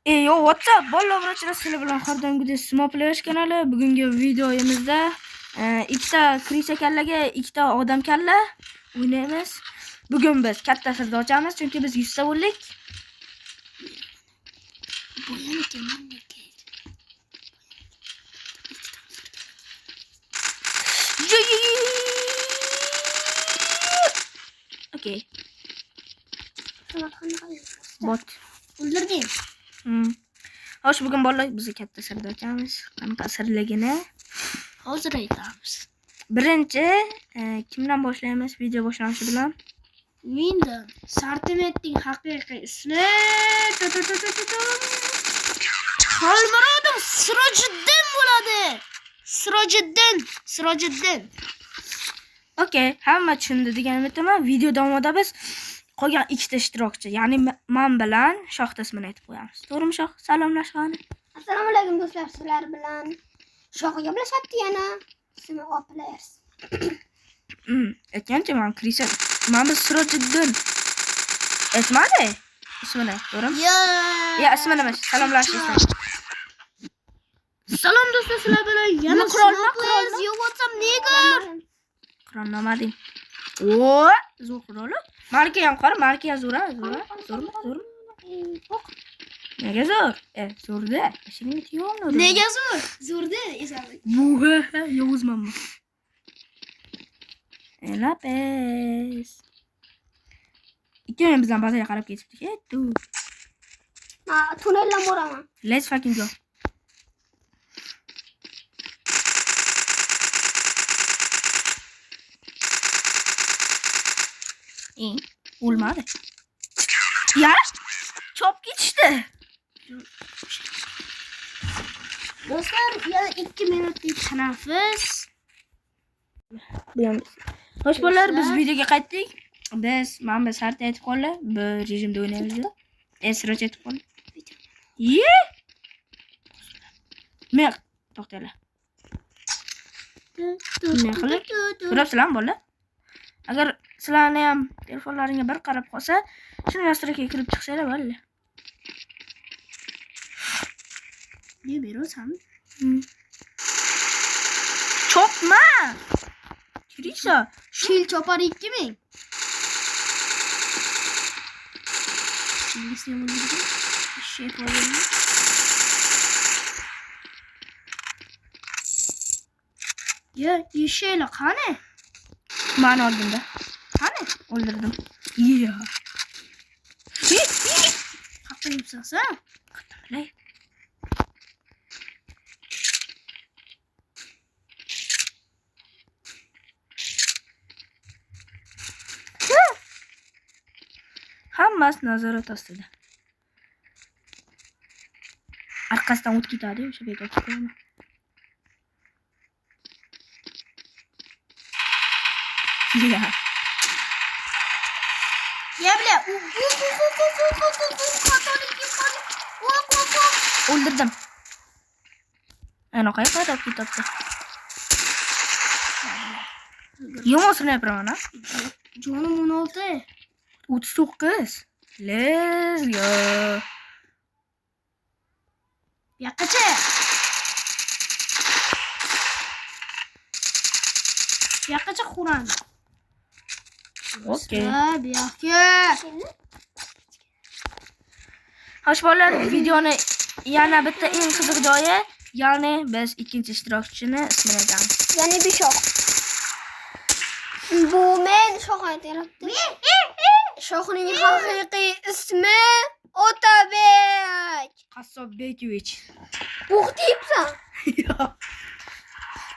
Yo, what's up? Bolalar bilan sizlar bilan har doimgidek Small Players kanali. Bugungi videomizda ikkita krisa kallaga ikkita odam kalla o'ynaymiz. Bugun biz katta sirni ochamiz, chunki biz 100 ta bo'ldik. Okay. Bot. O'ldirdim. Xo'sh, bugun bolalar biz katta sirni ochamiz. Qanaqa sirligini Hozir aytamiz. Birinchi kimdan boshlaymiz video boshlanishi bilan? Window Sartimetning haqiqiy ismi Xolmurodov Sirojiddin bo'ladi. Sirojiddin. Okay, hamma tushundi deganimni aytaman. Video davomida biz qolgan ikkita ishtirokchi, ya'ni men bilan Shohda ismini aytib qo'yamiz. To'g'rimi Shoh? Salomlash qani. Assalomu alaykum do'stlar, sizlar bilan Shoh gaplashyapti yana. Ismi Players. Aytgancha men Krisa, men biz Sirojiddin. Aytmadi ismini, to'g'rimi? Ya, ismini emas, salomlash ekan. Salom do'stlar, sizlar bilan yana Qurolma. Yo, what's up nigger? Qurolnomading. O, zo'r quroli. Malika ham qora, Malika ham zo'r. Nega zo'r? Zo'rda. Shunga tiyoldi. Nega zo'r? Zo'rda esalik. Buga, Yovuzmanmi? Lapes. Ikkovimiz bizdan bazaga qarab ketibdik. Tunneldan boraman. Let's fucking go. Olmadı. Ya, çok geçti. Do'stlar, yana 2 minutlik tanaffus. Hoş bolalar, biz videoga qaytdik. Biz harta aytib qoldi. Bu rejimda o'ynaymiz. Siroj aytib qoldi. Men to'xtanglar. Men qilib ko'rabsizlar bolalar. Agar sizlarni ham telefonlaringga bir qarab qolsa, shuni nastroyga kirib chiqsanglar bo'ladi. Ne berosan? Chopma. Kirisa, Shil chopar 2000. Şimdi sen bunu bir şey koyalım. Ya, yeşil qani? men oldimda. Qani? O'ldirdim. Ya. Qaqqa yumsasa? Qatamlay. Hammasi nazorat ostida. Arkasidan o't ketadi, o'sha yerga ochib qo'yaman. Ya. Ya bile. O'ldirdim. Ana qayerda ketibdi? Yomon sniper mana. Jonim 16. 39. Let's go. Yaqacha. Yaqacha Quran. Okay. Bu yoqqa. Xo'sh bolalar, videoni yana bitta eng qiziq joyi, ya'ni biz ikkinchi ishtirokchini ismini aytamiz. Ya'ni bir Shoh. Bu men Shoh aytyapti. Shohning haqiqiy ismi Otabek. Qassobbekovich. Bug' deyapsan. Yo'q.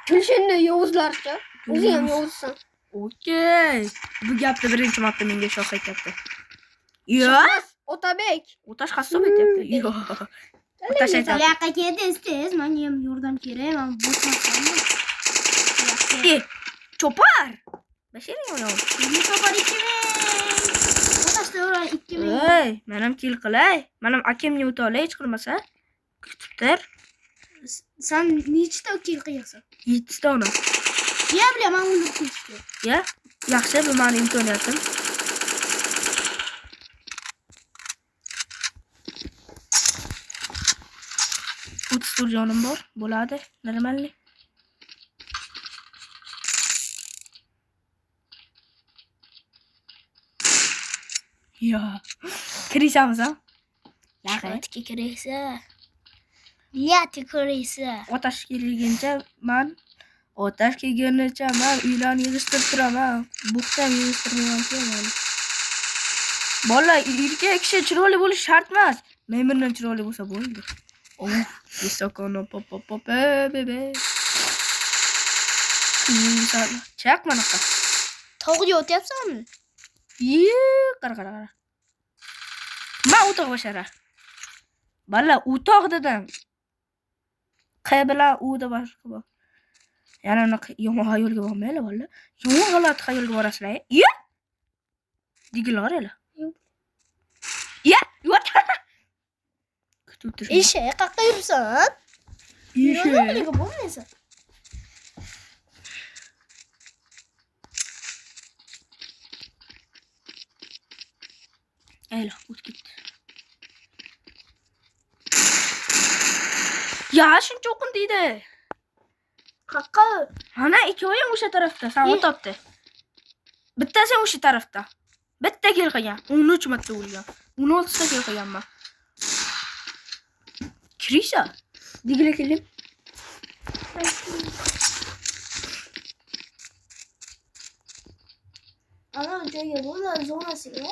Kulishini yovuzlarcha. O'zing ham yovuzsan. Okay. Bu gapni birinchi marta menga Shoh aytibdi. Yo'q. Otabek. O'tash qassob aytibdi. Yo'q. O'tash aytibdi. Yaqqa keldi, menga ham yordam kerak. Men bosmasam. Chopar. Bashering o'ynaw. Meni chopar 2000. O'tashda 2000. Ey, men ham kill qilay. Men ham akimni o'tolay hech qilmasa. Kutibdir. Sen nechta kill qilyapsan? 7 ta uni. Ya bile, men o'ldirib ketishdim. Ya, yaxshi, bu mening imkoniyatim. o'ttiz jonim bor. Bo'ladi. Normalniy. Yo. Kirisamiz ha? Yaqinga kiraysa. Niyati kiraysa. Otash kelguncha men otash kelgunicha men uylarni yig'ishtirib turaman. Buxtam yig'ishtirmayman. Bolalar erkak kishi chiroyli bo'lish shart emas. Men mendan chiroyli bo'lsa bo'ldi. Visokono bebe. Chaq manaqa. Tog'ga o'tyapsanmi? Qara. Men o'tog' bashara. Balla o'tog' dedim. Q bilan U da boshqa bor. Yana yomon xayolga bormaylar balla. Yomon g'alati xayolga borasizlar. Digil qaraylar. Yo'q. Kutib turibman. Ishe, qayerqa yuribsan? Yo'q, bo'lmaysan. Ayla, o't ketdi. Ya, shuncha o'qin deydi. Qayerqa? Mana ikkoving o'sha tarafda, sen o'tibdi. Bittasi o'sha tarafda. Bitta kel qilgan, 13 marta o'lgan. 16 ta kel qilganman. Kirisa, digila kelim. Ana joyga bo'lar zonasiga.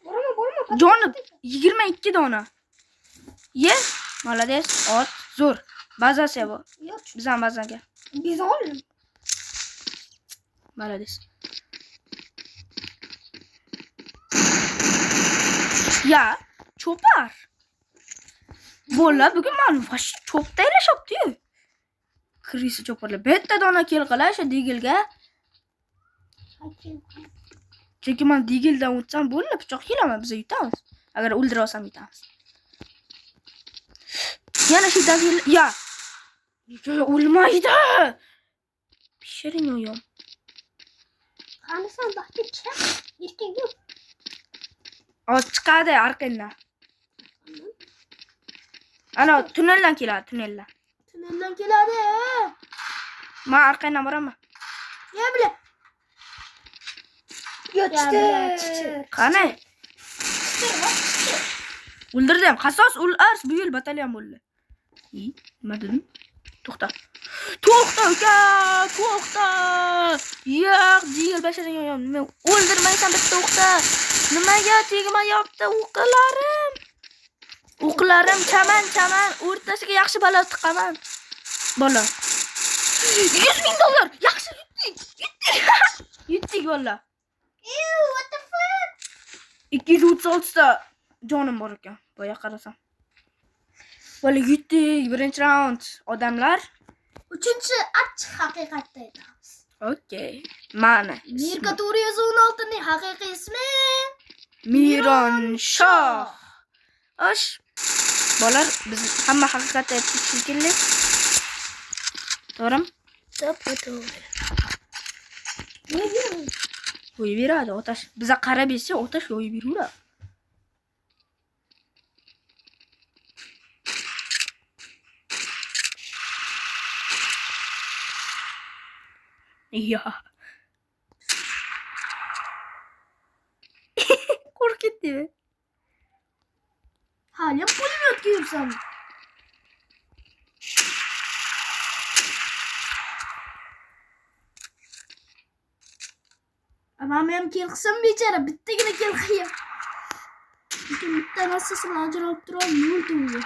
Borma. Jonim 22 dona. Ye, молодец, ot, zo'r. Bazasi bu. Yo'q, Bizdan bazaga. biz olim. Молодец. Ya, cho'par. Bola bugun men vash cho'pda elashibdi-yu. Kirisi cho'parlar. Bitta dona kel qila shu digilga. Chunki men digildan o'tsam bo'ldi, pichoq kelaman, biz yutamiz. Agar o'ldira olsam yutamiz. Yana shu digil, ya. O'lmaydi. Pishiring oyim. Qani sen baxtga chiq. Erkak yo'q. Ot chiqadi arqindan. Ana tunneldan keladi, tunneldan. Tunneldan keladi. Men arqindan boraman. Ya bile. Yo'qchi. Qani? O'ldirdim. Qasos ars bu yil batalyon bo'ldi. Nima dedim? To'xta. To'xta uka, to'xta. Yo'q, digil basharing oyim. Men o'ldirmaysan bitta o'qda. Nimaga tegmayapti o'qlarim? O'qlarim chaman, o'rtasiga yaxshi balo tiqaman. Bola. 100,000 dollar. Yaxshi yutdik. Yutdik bola. What the fuck? 236 ta jonim bor ekan. Boya qarasam. Bola yutdik, birinchi raund. Odamlar. Uchinchi achchiq haqiqatda aytamiz. Okay. Mana. Mirka 416 ning haqiqiy ismi Miron Shoh. Osh. Bolar biz hamma haqiqatni aytdik shekilli. To'g'rimi? To'g'ri. Qo'yib beradi otash. Biza qarab esa otash qo'yib beradi. Ya. Qo'rqib ketdi. Hali ham pulemyotga yursan. Amam ham kel qilsam bechara bittagina kel qilgan. Lekin bitta narsasini ajralib turib nol to'g'ri.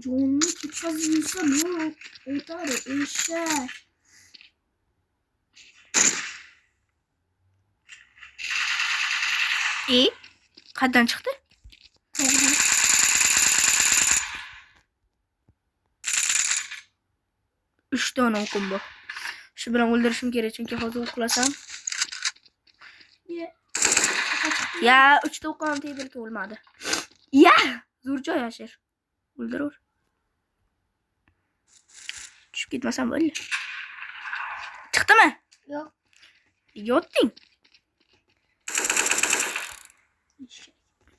Johnny tutmazsa ne o'tar eshak. Qayerdan chiqdi? 3 dona o'qim bor. Shu bilan o'ldirishim kerak chunki hozir uxlasam. Ya 3 ta o'qim tegdi lekin o'lmadi. Ya zo'r joy yashir. O'ldirur. Tushib ketmasam bo'ldi. Chiqdimi? Yo'q. Yotding.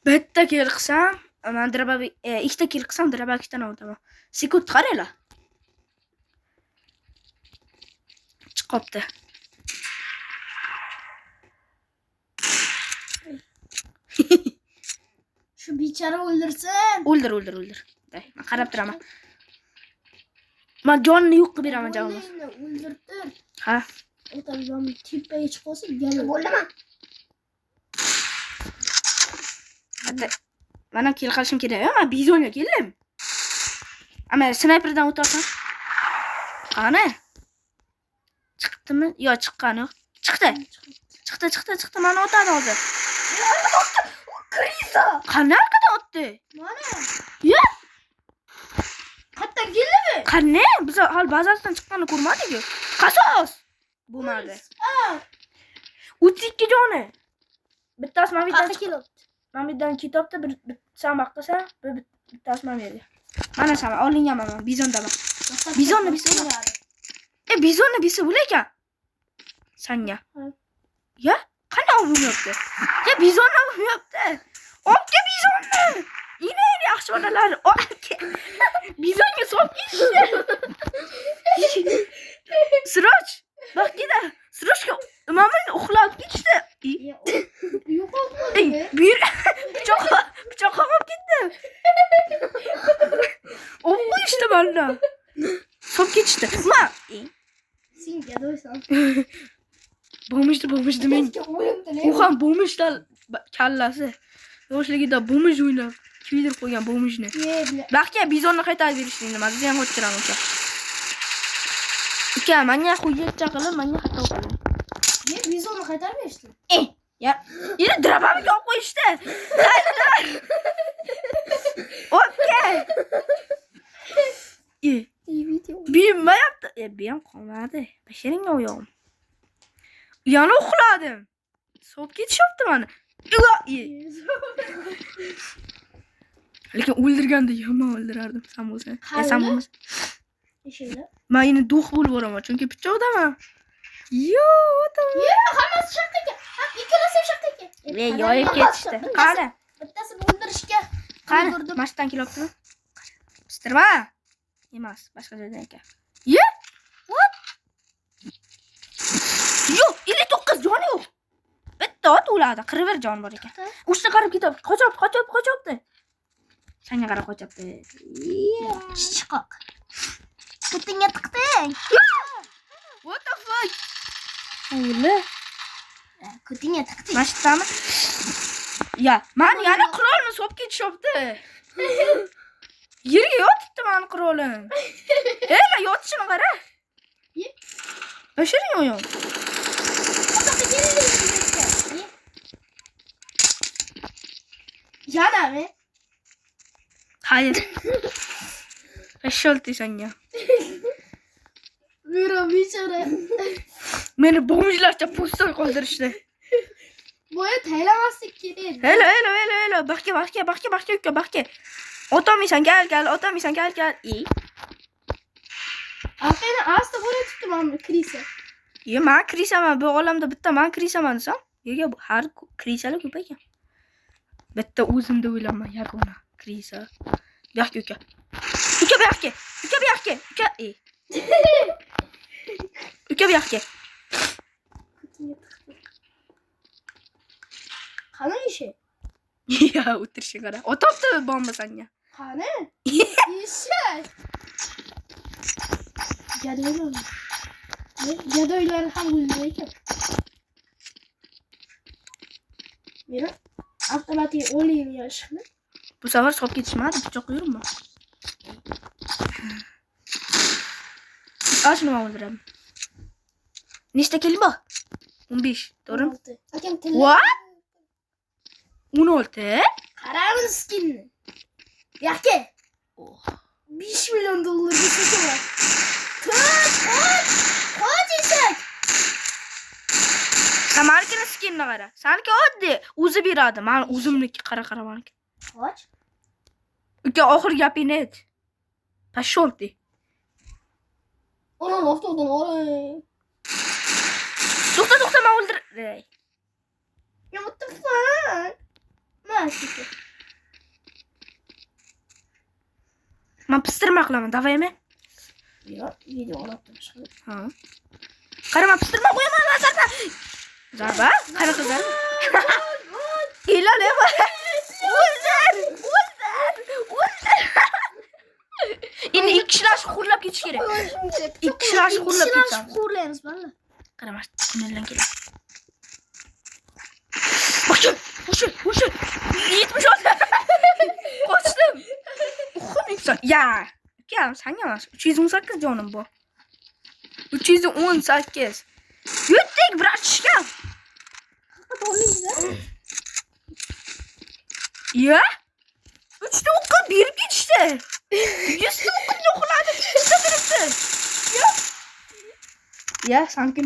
Bitta kill qilsam, men drababik ikkita kill qilsam drababikdan o'taman. Sekund qaranglar. Chiqibdi. Shu bechora o'ldirsin. O'ldir. Day, men qarab turaman. Men jonni yo'q qilib beraman javob. O'ldirtir. Ha. O'tagan tepaga chiqib qolsa, gel Bo'ldimi? Hatta mana kill qilishim kerak. Men bizonga keldim. Ama snayperdan o'tarsam. Qani? Chiqdimi? Yo, chiqqani yo'q. Chiqdi. Chiqdi. Meni otadi hozir. Krisa. Qanaqadan otdi? Mana. Ya, Qayerdan keldimi? qani? Biz hal bazasidan chiqqanini ko'rmadik-ku. Qasos. Bo'lmadi. 32 joni. Bittasi men Qayerga bittadan kelibdi? men bittadan kitobda bir samoq qilsa, bittasi men berdi. Mana sama olinganman men bizondaman. Bizonni bisi bo'lar ekan. Sanga. Ya, qani olmayapti? Ya bizonni olmayapti. Opga bizonni. Yine yaxshi bolalar. Opga. Bizonga solib ketishdi. Siroj. Bak gida. Sirojga mamani uxlab ketishdi. Yo'qoldi. Bir pichoq qolib ketdi. Opga işte balla. Solib ketishdi. Ma. Senga do'stam. Bo'lmishdi men. U ham bo'lmishdan kallasi. Yoshligida bo'lmish o'ynab, kuydirib qo'ygan bo'lmishni. Baxtga bizonni qaytarib berishni nima, biz ham o'tiraman uka. Uka, menga qo'yib chaqilib, menga xato qildi. Ne bizonni qaytarib berishdi? Ya, yine drababik olib qo'yishdi. Oka. Bilmayapti. Benim qolmadi. Bashiringga oyog'im. Yana uxladim. So'p ketishyapti meni. Lekin o'ldirganda yomon o'ldirardim sen bo'lsang. Sen bo'lmas. Eshikda. Men yine do'q bo'lib boraman, chunki pichoqdaman. Yo, otaman. Hammasi shaqqa. Ikkalasi shaqqa. Yoyib ketishdi. Qani? Bittasini o'ldirishga Qani? Mashdan kelyaptimi? Pistirma. Emas, boshqa joydan ekan. Ye? What? Yo, 59 joni yo'q. Bitta ot o'ladi, 41 jon bor ekan. Uchta qarab ketyapti. Qochibdi. Senga qarab qochibdi. chiqoq. Kutingga tiqding. What the fuck? O'yli. Kutingga tiqding. Mashtami? Ya, men yana qurolni so'p ketishyapti. Yerga yotibdi meni qurolim. Ela yotishini qara. Bashiring oyog'im. Yanami? Hayır. Eşolti senga. Buyurun bechora. Meni bomjlarcha po'stga qoldirishdi. Boya taylamaslik kerak. Hello. Baxga uka. Otamaysan, gel. Afina asta bo'la tutdim krisa. Ye, men krisaman. Bu olamda bitta men krisaman desam, yerga har krisalar ko'p ekan. Bitta o'zimda o'ylaman yagona krisa. Baxga uka. Uka baxga. Uka baxga. Qani ishi? Ya, o'tirishga qara. Otobdi bomba senga. Qani? Eshak. Gadoylar ham o'ldi ekan. Mira, avtomatik o'lin yashmi? Bu safar so'p ketishmadi, pichoq yurma. Aç nima o'ldiraman. Nechta kill bor? 15, to'g'rimi? Akam tilla. What? 16? Qaramiz skinni. Yo'qki. $5 million sotaman. Qoch eshak. Samarkini skinni qara. Sanki oddiy o'zi beradi. Men o'zimniki qara meniki. Qoch. Uka oxir gapingni ayt. Pashol de. Ona loftodan oray. To'xta men o'ldir. Ya what the fuck? Masika. Men pistirma qilaman, davaymi? Yo, video olib chiqib. Ha. Qara, men pistirma qo'yaman, zarba. Zarba? Qanaqa zarba? Ilolema. O'ldir. Endi ikki kishilar xullab ketish kerak. Ikki kishilar xullab ketamiz. Xullamiz balla. Qara, men tunneldan kelaman. Qo'shin. 76. Qochdim. Uxun ya. Ukam, senga emas. 318 jonim bor. 318. Yutdik, bratishka. Ya? 3 ta o'qqa berib ketishdi. 100 ta o'qqa o'qiladi, 100 ta turibdi. Ya, sanki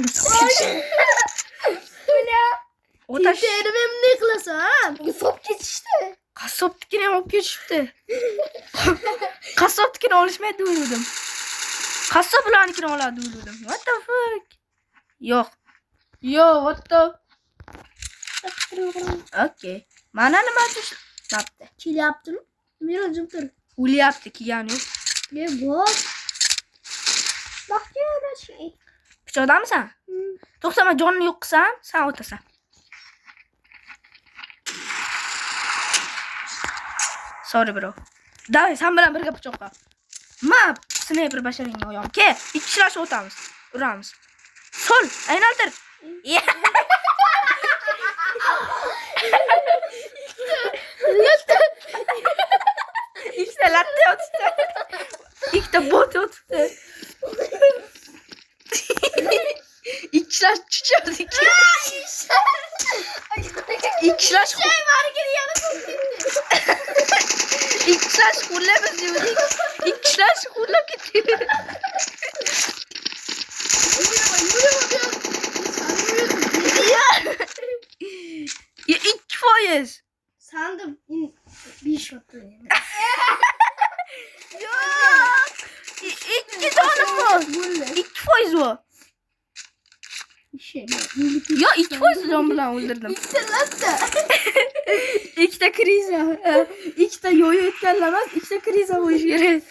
Otash. Terim ne qilasan? Sop ketishdi. Qassobnikini ham olib ketishibdi. Qassobnikini olishmaydi o'yladim. Qassob ularnikini oladi o'yladim. What the fuck? Yo'q. What the? Okay. Mana nima deyapti? Kelyaptimi? Men jim tur. O'lyapti, kiyani yo'q. Ne bor? Bakıyorum şey. Pichoqdamisan? To'xta, men jonni yo'q qilsam, sen o'tasan. Sorry bro. Davay, sen bilan birga pichoqqa. Men sniper basharingni oyam. Ke, ikki kishilar o'tamiz. Uramiz. Sol, aylantir. İşte latte yotibdi. Ikkita bot yotibdi. Ikki kishilar chuchadi. Ikki kishilar İki kişiler şukurlayamaz diyorduk. İki kişiler şukurlayıp gidiyor. Ya 2%. Sandım bir şok böyle. Yok. 2 canım var. 2% var. Şey, Ya 2% can bilen öldürdüm. İkide kriz var. İkide yoyo etkenlemez. İkide kriz var bu iş yeri.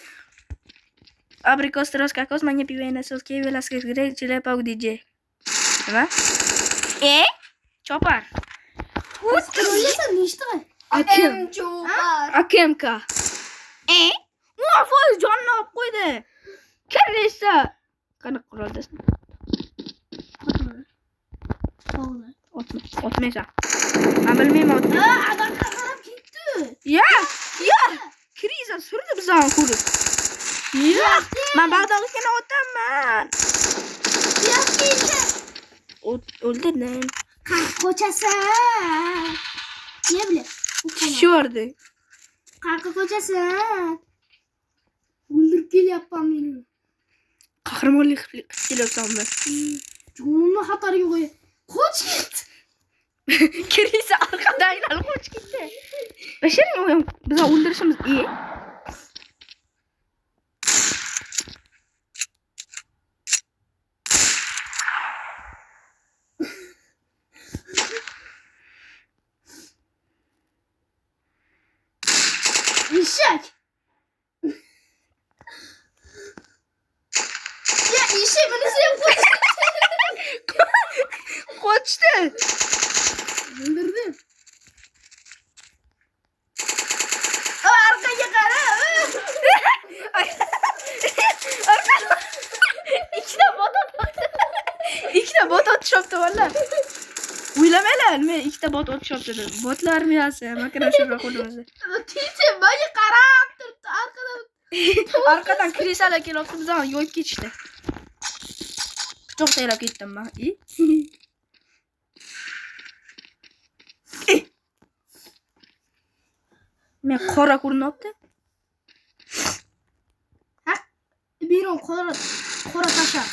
Abrikos, troska, kosmanya, piwena, soski, velasquez, grey, chile, pau, DJ. Nima? Chopar. Trollasan ne işte? Akem. Çubar. Akemka. 10% canını olib qo'ydi. Kirresa. Qanaqa quroldasan? Otmaysan. Men bilmayman otmaysan. Adam qarab ketdi. Ya. Kriza surdi bizdan ko'rib. Ya. Men Bag'dodlikni otaman. O'ldirdim. Ko'chasi. Ne bileyim. Sho'rdi. Qarqa ko'chasi. O'ldirib kelyapman meni. Qahramonlik qilib kelyapsanmi? Jonimni xatarga qo'y. Qoch ket. Kriza orqadan aylanib qochib ketdi. Basharing o'yam. Bizdan o'ldirishimiz Eşek. Ya eşek beni sen qochdi. öldürdüm. Arkaga qara. Ikkita bot otishibdi valla. O'ylamanglar, men ikkita bot otishibdi dedim. Botlar armiyasi, makina shura qo'limizda. Titi beni qarab turibdi arkadan. Arqadan krisalar kelyapti, bizdan yo'yib ketishdi. Pichoq taylab ketdim men. Men qora ko'rinyapti. Biron qora. Qora tasha.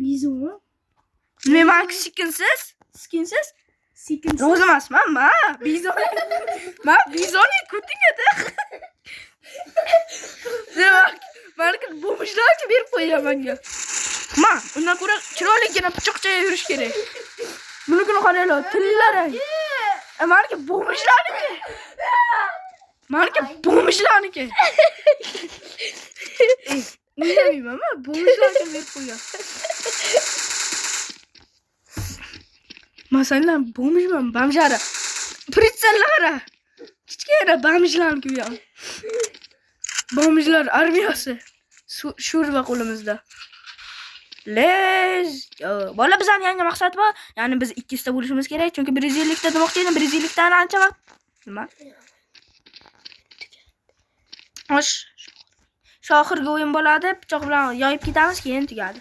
Bizon. Nimaga skinsiz? Skinsiz? Sekin. Ro'z emasman, bizon. Bizonni kuting edi. Demak, balki bo'mishlarcha berib qo'yaman menga. Undan ko'ra chiroyligina pichoqchaga yurish kerak. Bunigina qaranglar, tillari. Menga bo'mishlarniki. Bo'mishlarniki. O'ylamayman, bo'mishlarga berib qo'ygan. Masalan, bo'mishman, bamjara. Pritsellara. Kichkina bamishlarniki bu ham. Bo'mishlar armiyasi. Sho'rva qo'limizda. Let's go. Bola bizning yangi maqsad bor. Ya'ni biz 2 ta bo'lishimiz kerak, chunki 150 ta demoqchi edim. 150 tani ancha vaqt. Nima? Shu oxirgi o'yin bo'ladi. Pichoq bilan yoyib ketamiz, keyin tugadi.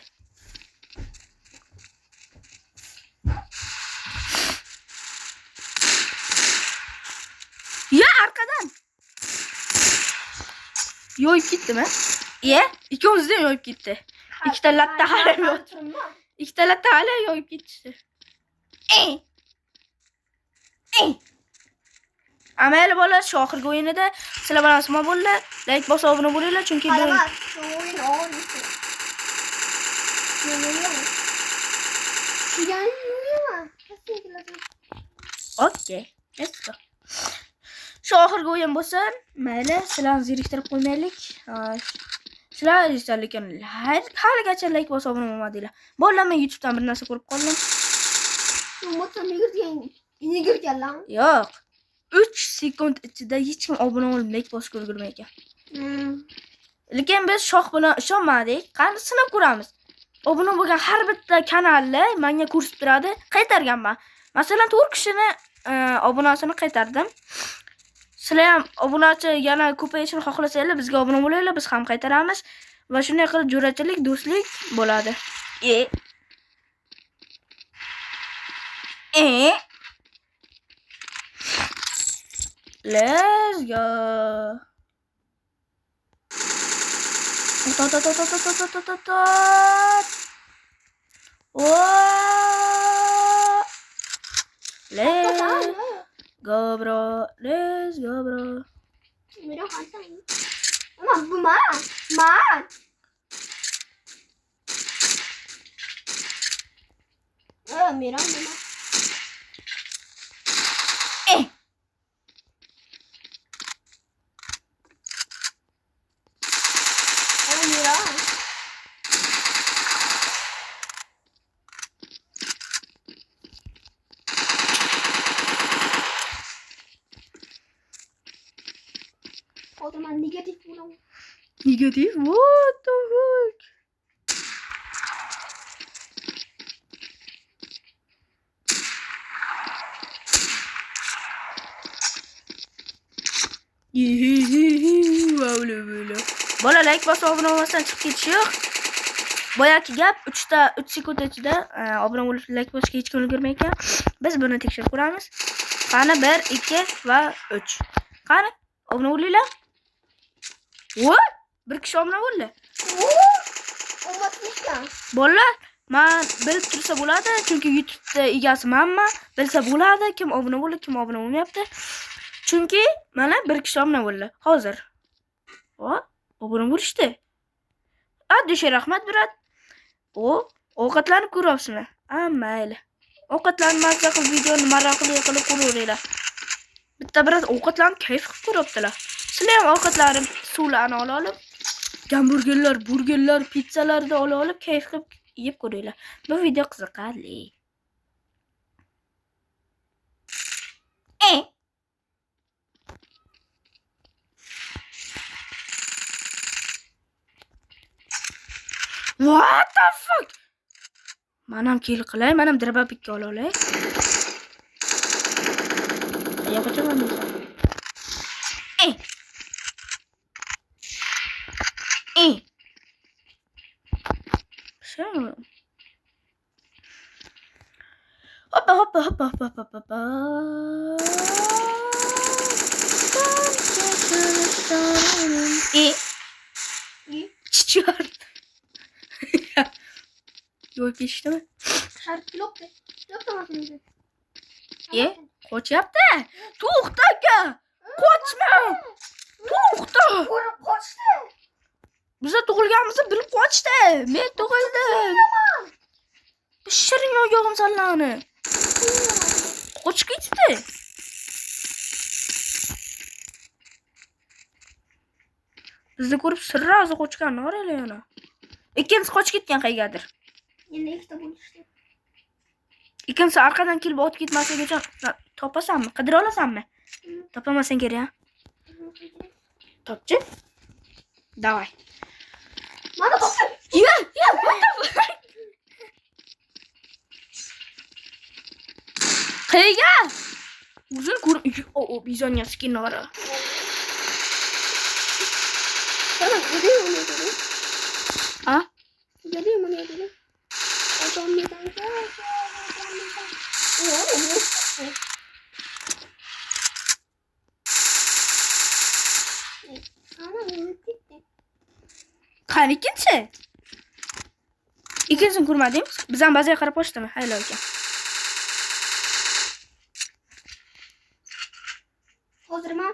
Ya arqadan. Yoyib ketdimi? Ikkimizni ham yoyib ketdi. Ikkita latta hali yo'q. Ikkita latta hali yoyib ketdi. Amayli bolalar, shu oxirgi o'yinida sizlar bilan ismo bo'ldi. Like bosib obuna bo'linglar, chunki bu Okay, let's go. Shu oxirgi o'yin bo'lsin. Mayli, sizlarni zeriktirib qo'ymaylik. Sizlar lekin haligacha like bosib obuna bo'lmadinglar. Bolalar, men YouTubedan bir narsa ko'rib qoldim. Yo'q. 3 sekund ichida hech kim obuna bo'lib like bosib ko'rgurmay ekan. Lekin biz shoh bilan ishonmadik. Qani sinab ko'ramiz. Obuna bo'lgan har bitta kanalni menga ko'rsatib turadi, qaytarganman. Masalan, 4 kishini obunasini qaytardim. Sizlar ham obunachi yana ko'payishini xohlasanglar, bizga obuna bo'linglar, biz ham qaytaramiz va shunday qilib jo'rachilik, do'stlik bo'ladi. Let's go. Let's go, bro. Let's go, bro. Mira, man. Mira. Mira. Otoman negatif bulan. Negatif? What the fuck? Bola like bosib obuna bo'lmasdan chiqib ketish yo'q. Boyaki gap 3 sekund ichida obuna bo'lib like bosishga hech kim ulgurmay ekan. Biz buni tekshirib ko'ramiz. Qani 1, 2 va 3. Qani obuna bo'linglar. What? Bir kishi obuna bo'ldi. Bolalar, men bilib tursa bo'ladi, chunki YouTube'da egasi menman. Bilsa bo'ladi, kim obuna bo'ldi, kim obuna bo'lmayapti. Chunki mana bir kishi obuna bo'ldi. Hozir. Obuna bo'lishdi. Adisha rahmat birat. Ovqatlanib ko'ryapsizmi? Mayli. Ovqatlanib mazza qilib videoni maroqli qilib ko'raveringlar. Bitta birat ovqatlanib kayf qilib ko'ryaptilar. Sizlar ham ovqatlanib suvlarni olib, hamburgerlar, burgerlar, pizzalarni olib kayf qilib yeb ko'ringlar. Bu video qiziqarli. What the fuck? Manam kill qilay, manam drababikka ololay. Qayoqqa chiqaman? Şöyle. Hoppa. Chichar. Yo'l keshdimi? Şarkı yok de. Yok da bakın. Qochyapti. To'xta aka. Qochma. To'xta. Qochdi. Biz tug'ilganimizni bilib qochdi. Men tug'ildim. Pishiring oyog'im sallani. Qochib ketdi. Bizni ko'rib sirrozi qochgan, qaranglar yana. Ikkinchisi qochib ketgan qayergadir. Endi ikkita bo'lishdi. Ikkinchisi orqadan kelib o'tib ketmasligicha topasanmi? Qidira olasanmi? Topamasang kerak, ha? Topchi. Davay. Mana topdim. Ya, what the fuck? Qayerga? Uzun ko'rib, bizonga skinni qara. Sana görüyor mu dedi? Ha? Görüyor mu ne dedi? Adamdan Qani ikkinchi? Ikkinchisini ko'rmadingiz? Biz ham bazaga qarab qo'shdimi? Haylo ekan. Hozirma.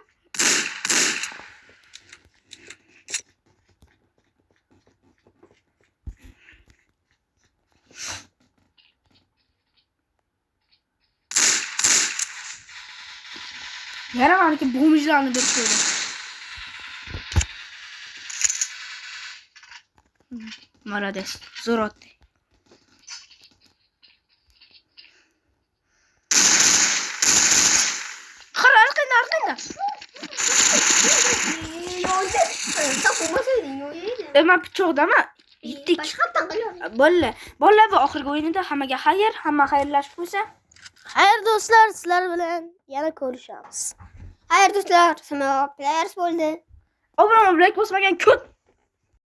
Yana maniki bo'mijlarni berib qo'ydim. Молодец. Zo'r otdi. Qara, arqanda. Yo'lda. Topmasaydin yo'ydi. Men pichoqdami? Yetdik. Boshqatdan qilyor. Bolalar bu oxirgi o'yinida hammaga xayr, hamma xayrlashib qo'ysa. Xayr do'stlar, sizlar bilan yana ko'rishamiz. Hayır dostlar, Small Players bo'ldi. Obama Black bosmagan ko'p